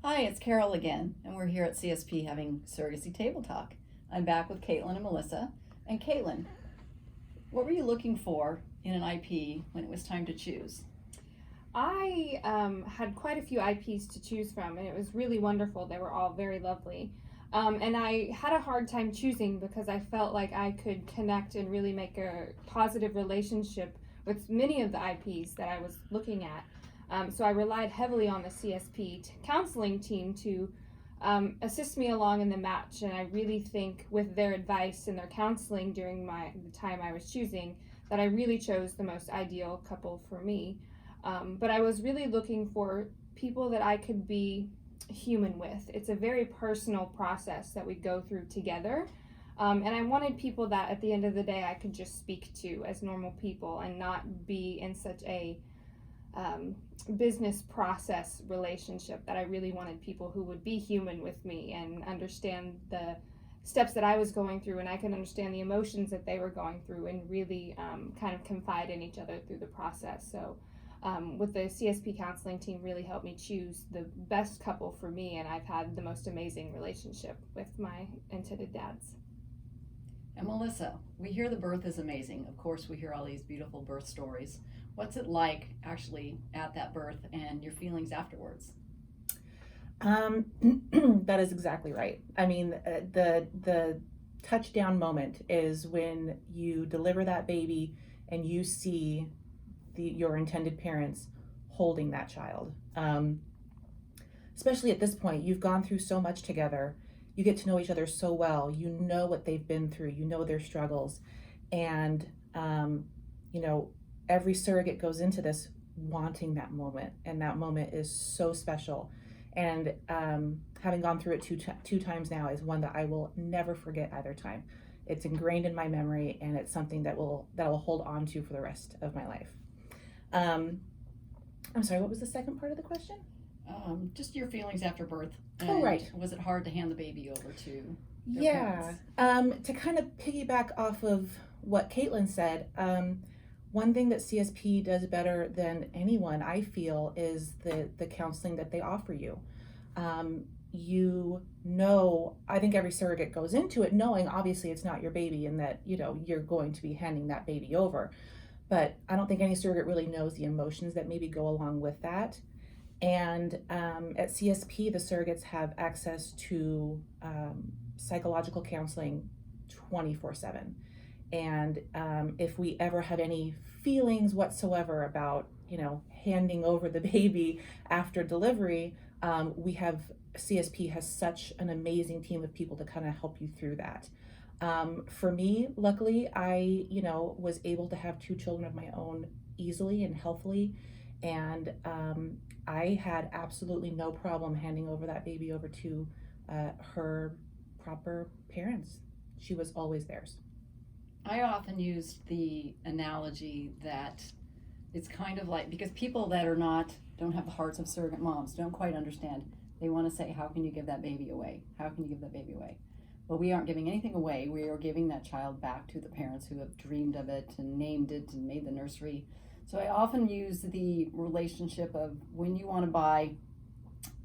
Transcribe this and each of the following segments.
Hi, it's Carol again, and we're here at CSP having Surrogacy Table Talk. I'm back with Caitlin and Melissa. And Caitlin, what were you looking for in an IP when it was time to choose? I had quite a few IPs to choose from, and it was really wonderful. They were all very lovely. And I had a hard time choosing because I felt like I could connect and really make a positive relationship with many of the IPs that I was looking at. So I relied heavily on the CSP counseling team to assist me along in the match. And I really think with their advice and their counseling during the time I was choosing, that I really chose the most ideal couple for me. But I was really looking for people that I could be human with. It's a very personal process that we go through together. And I wanted people that at the end of the day I could just speak to as normal people and not be in such a business process relationship. That I really wanted people who would be human with me and understand the steps that I was going through, and I could understand the emotions that they were going through, and really kind of confide in each other through the process. So with the CSP counseling team really helped me choose the best couple for me, and I've had the most amazing relationship with my intended dads. And Melissa, we hear the birth is amazing. Of course, we hear all these beautiful birth stories. What's it like actually at that birth and your feelings afterwards? Um, that is exactly right. I mean, the touchdown moment is when you deliver that baby and you see your intended parents holding that child. Especially at this point, you've gone through so much together. You get to know each other so well. You know what they've been through. You know their struggles, and you know every surrogate goes into this wanting that moment, and that moment is so special. And having gone through it two times now is one that I will never forget either time. It's ingrained in my memory, and it's something that will hold on to for the rest of my life. I'm sorry, what was the second part of the question? Just your feelings after birth. Oh, right. Was it hard to hand the baby over to their Yeah. parents? To kind of piggyback off of what Caitlin said, one thing that CSP does better than anyone, I feel, is the counseling that they offer you. I think every surrogate goes into it knowing obviously it's not your baby and that, you're going to be handing that baby over. But I don't think any surrogate really knows the emotions that maybe go along with that. And at CSP, the surrogates have access to psychological counseling 24/7. And if we ever have any feelings whatsoever about, handing over the baby after delivery, CSP has such an amazing team of people to kind of help you through that. For me, luckily, I, was able to have two children of my own easily and healthily. And I had absolutely no problem handing over that baby over to her proper parents. She was always theirs. I often use the analogy that it's kind of like, because people that don't have the hearts of surrogate moms, don't quite understand. They want to say, how can you give that baby away? How can you give that baby away? Well, we aren't giving anything away. We are giving that child back to the parents who have dreamed of it and named it and made the nursery. So I often use the relationship of when you want to buy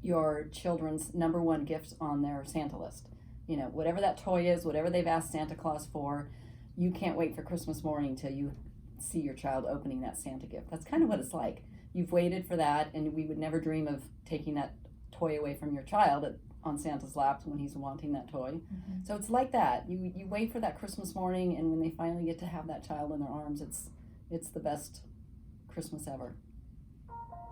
your children's number one gifts on their Santa list. Whatever that toy is, whatever they've asked Santa Claus for, you can't wait for Christmas morning till you see your child opening that Santa gift. That's kind of what it's like. You've waited for that, and we would never dream of taking that toy away from your child on Santa's lap when he's wanting that toy. Mm-hmm. So it's like that. You wait for that Christmas morning, and when they finally get to have that child in their arms, it's the best Christmas ever.